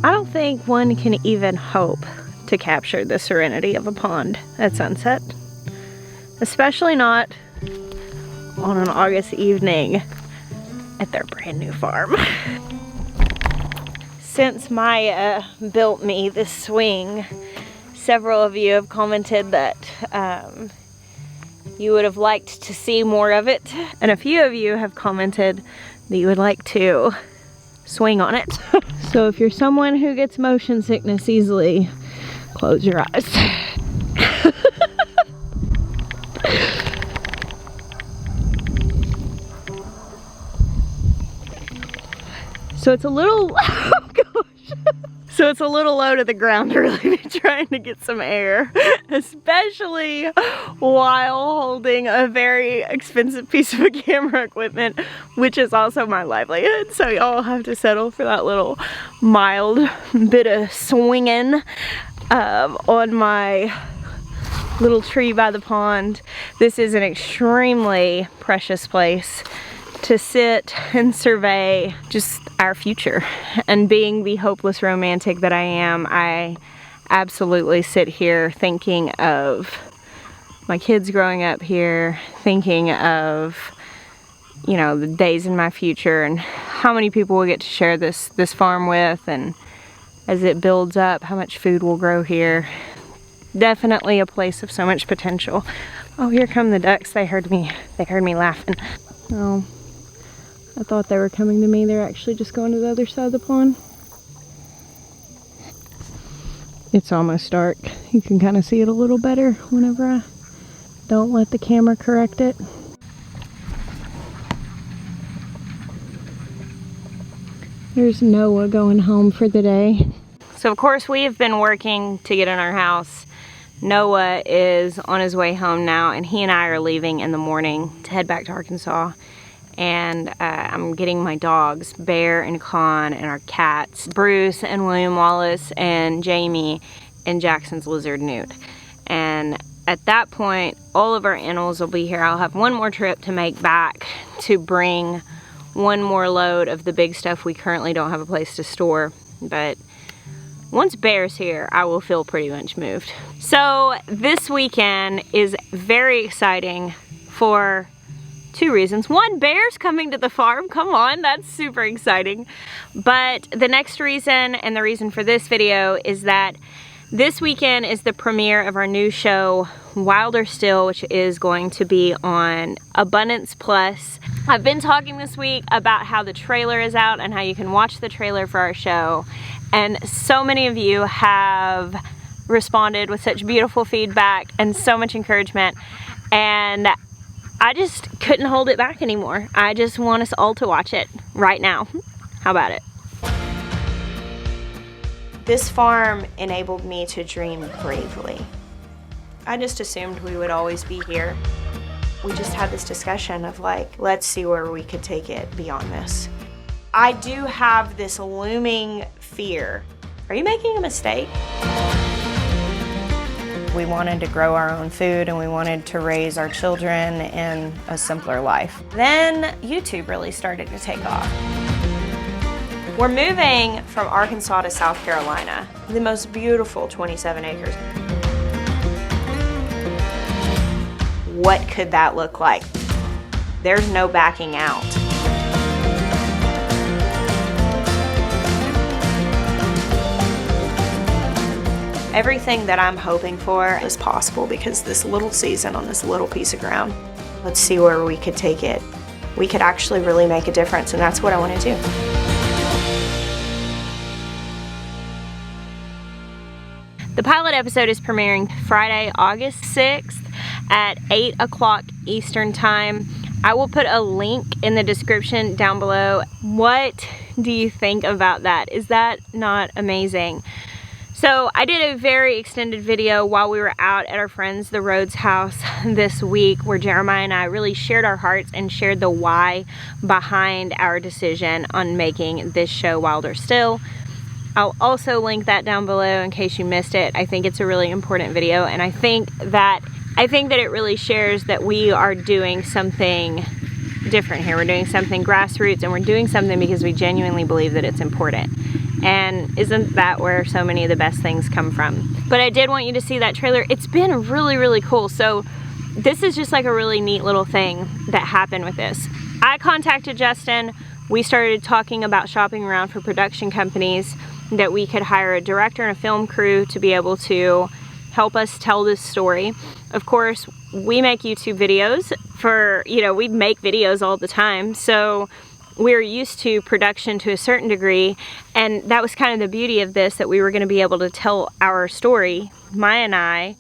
I don't think one can even hope to capture the serenity of a pond at sunset. Especially not on an August evening at their brand new farm. Since Maya built me this swing, several of you have commented that you would have liked to see more of it. And a few of you have commented that you would like to swing on it. So if you're someone who gets motion sickness easily, close your eyes. So it's a little, oh gosh. So it's a little low to the ground to really be trying to get some air, especially while holding a very expensive piece of camera equipment, which is also my livelihood. So y'all have to settle for that little mild bit of swinging on my little tree by the pond. This is an extremely precious place to sit and survey just our future. And being the hopeless romantic that I am, I absolutely sit here thinking of my kids growing up here, thinking of, you know, the days in my future and how many people we'll get to share this farm with, and as it builds up, how much food will grow here. Definitely a place of so much potential. Oh, here come the ducks. They heard me laughing. Oh, I thought they were coming to me. They're actually just going to the other side of the pond. It's almost dark. You can kind of see it a little better whenever I don't let the camera correct it. There's Noah going home for the day. So of course we have been working to get in our house. Noah is on his way home now, and he and I are leaving in the morning to head back to Arkansas. And I'm getting my dogs, Bear and Con, and our cats, Bruce and William Wallace and Jamie, and Jackson's lizard Newt. And at that point, all of our animals will be here. I'll have one more trip to make back to bring one more load of the big stuff we currently don't have a place to store. But once Bear's here, I will feel pretty much moved. So this weekend is very exciting for two reasons. One, Bear's coming to the farm. Come on, that's super exciting. But the next reason, and the reason for this video, is that this weekend is the premiere of our new show, Wilder Still, which is going to be on Abundance Plus. I've been talking this week about how the trailer is out and how you can watch the trailer for our show. And so many of you have responded with such beautiful feedback and so much encouragement. And I just couldn't hold it back anymore. I just want us all to watch it right now. How about it? This farm enabled me to dream bravely. I just assumed we would always be here. We just had this discussion of like, let's see where we could take it beyond this. I do have this looming fear. Are you making a mistake? We wanted to grow our own food and we wanted to raise our children in a simpler life. Then YouTube really started to take off. We're moving from Arkansas to South Carolina, the most beautiful 27 acres. What could that look like? There's no backing out. Everything that I'm hoping for is possible because this little season on this little piece of ground. Let's see where we could take it. We could actually really make a difference, and that's what I want to do. The pilot episode is premiering Friday, August 6th at 8 o'clock Eastern Time. I will put a link in the description down below. What do you think about that? Is that not amazing? So I did a very extended video while we were out at our friends The Rhodes house this week, where Jeremiah and I really shared our hearts and shared the why behind our decision on making this show Wilder Still. I'll also link that down below in case you missed it. I think it's a really important video, and I think that it really shares that we are doing something different here. We're doing something grassroots, and we're doing something because we genuinely believe that it's important. And isn't that where so many of the best things come from? But I did want you to see that trailer. It's been really, really cool. So this is just like a really neat little thing that happened with this. I contacted Justin. We started talking about shopping around for production companies that we could hire a director and a film crew to be able to help us tell this story. Of course, we make YouTube videos for, you know, we make videos all the time, so we're used to production to a certain degree, and that was kind of the beauty of this, that we were going to be able to tell our story, Maya and I,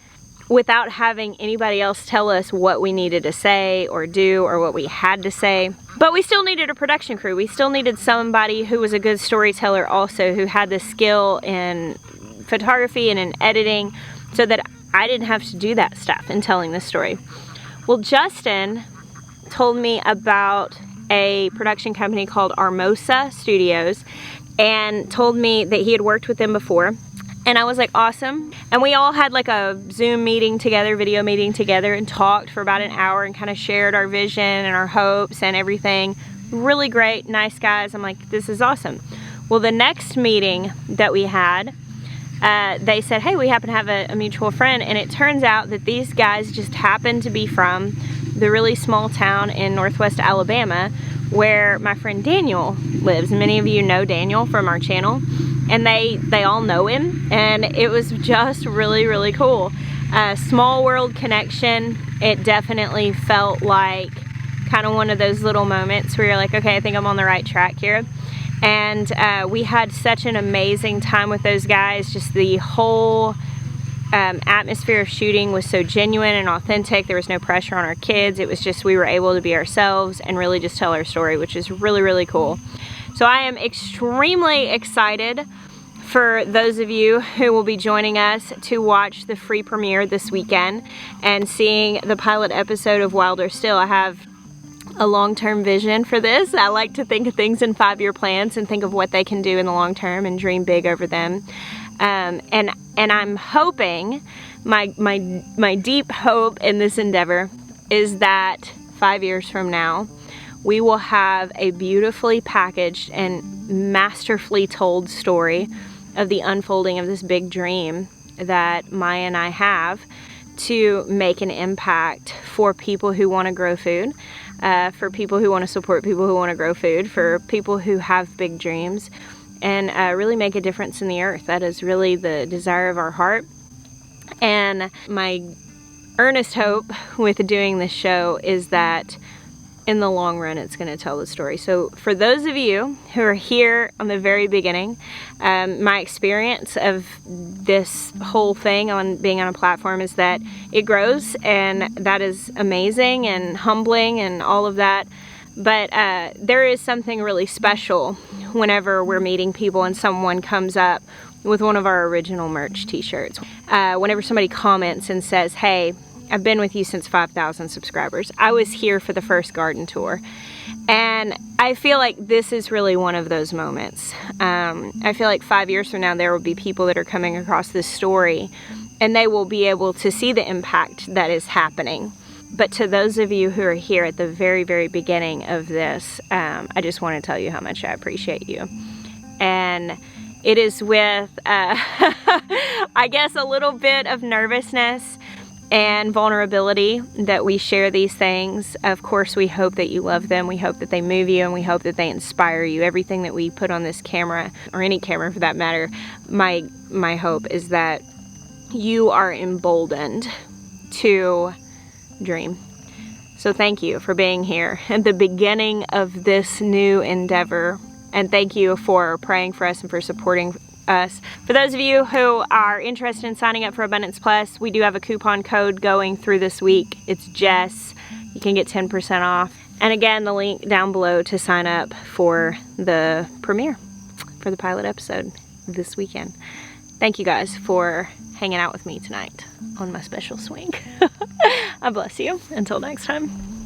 without having anybody else tell us what we needed to say or do or what we had to say. But we still needed a production crew. We still needed somebody who was a good storyteller also, who had the skill in photography and in editing, so that I didn't have to do that stuff in telling this story. Well, Justin told me about a production company called Armosa Studios and told me that he had worked with them before. And I was like, awesome. And we all had like a Zoom meeting together, video meeting together, and talked for about an hour and kind of shared our vision and our hopes and everything. Really great, nice guys. I'm like, this is awesome. Well, the next meeting that we had, they said, hey, we happen to have a mutual friend, and it turns out that these guys just happen to be from the really small town in northwest Alabama where my friend Daniel lives. Many of you know Daniel from our channel, and they all know him, and it was just really, really cool. Small world connection. It definitely felt like kind of one of those little moments where you're like, okay, I think I'm on the right track here. And we had such an amazing time with those guys. Just the whole atmosphere of shooting was so genuine and authentic. There was no pressure on our kids. It was just, we were able to be ourselves and really just tell our story, which is really, really cool. So I am extremely excited for those of you who will be joining us to watch the free premiere this weekend and seeing the pilot episode of Wilder Still. I have a long-term vision for this. I like to think of things in 5-year plans and think of what they can do in the long term and dream big over them. And I'm hoping, my deep hope in this endeavor is that 5 years from now, we will have a beautifully packaged and masterfully told story of the unfolding of this big dream that Maya and I have to make an impact for people who want to grow food, for people who want to support people who want to grow food, for people who have big dreams, and really make a difference in the earth. That is really the desire of our heart. And my earnest hope with doing this show is that in the long run, it's going to tell the story. So for those of you who are here on the very beginning, my experience of this whole thing on being on a platform is that it grows, and that is amazing and humbling and all of that. But there is something really special whenever we're meeting people and someone comes up with one of our original merch t-shirts. Whenever somebody comments and says, hey, I've been with you since 5,000 subscribers. I was here for the first garden tour. And I feel like this is really one of those moments. I feel like 5 years from now, there will be people that are coming across this story, and they will be able to see the impact that is happening. But to those of you who are here at the very, very beginning of this, I just want to tell you how much I appreciate you. And it is with, I guess, a little bit of nervousness and vulnerability that we share these things. Of course, we hope that you love them. We hope that they move you, and we hope that they inspire you. Everything that we put on this camera, or any camera for that matter, my hope is that you are emboldened to dream. So thank you for being here at the beginning of this new endeavor, and thank you for praying for us and for supporting us. For those of you who are interested in signing up for Abundance Plus, we do have a coupon code going through this week. It's Jess. You can get 10% off. And again, the link down below to sign up for the premiere for the pilot episode this weekend. Thank you guys for hanging out with me tonight on my special swing. I bless you. Until next time.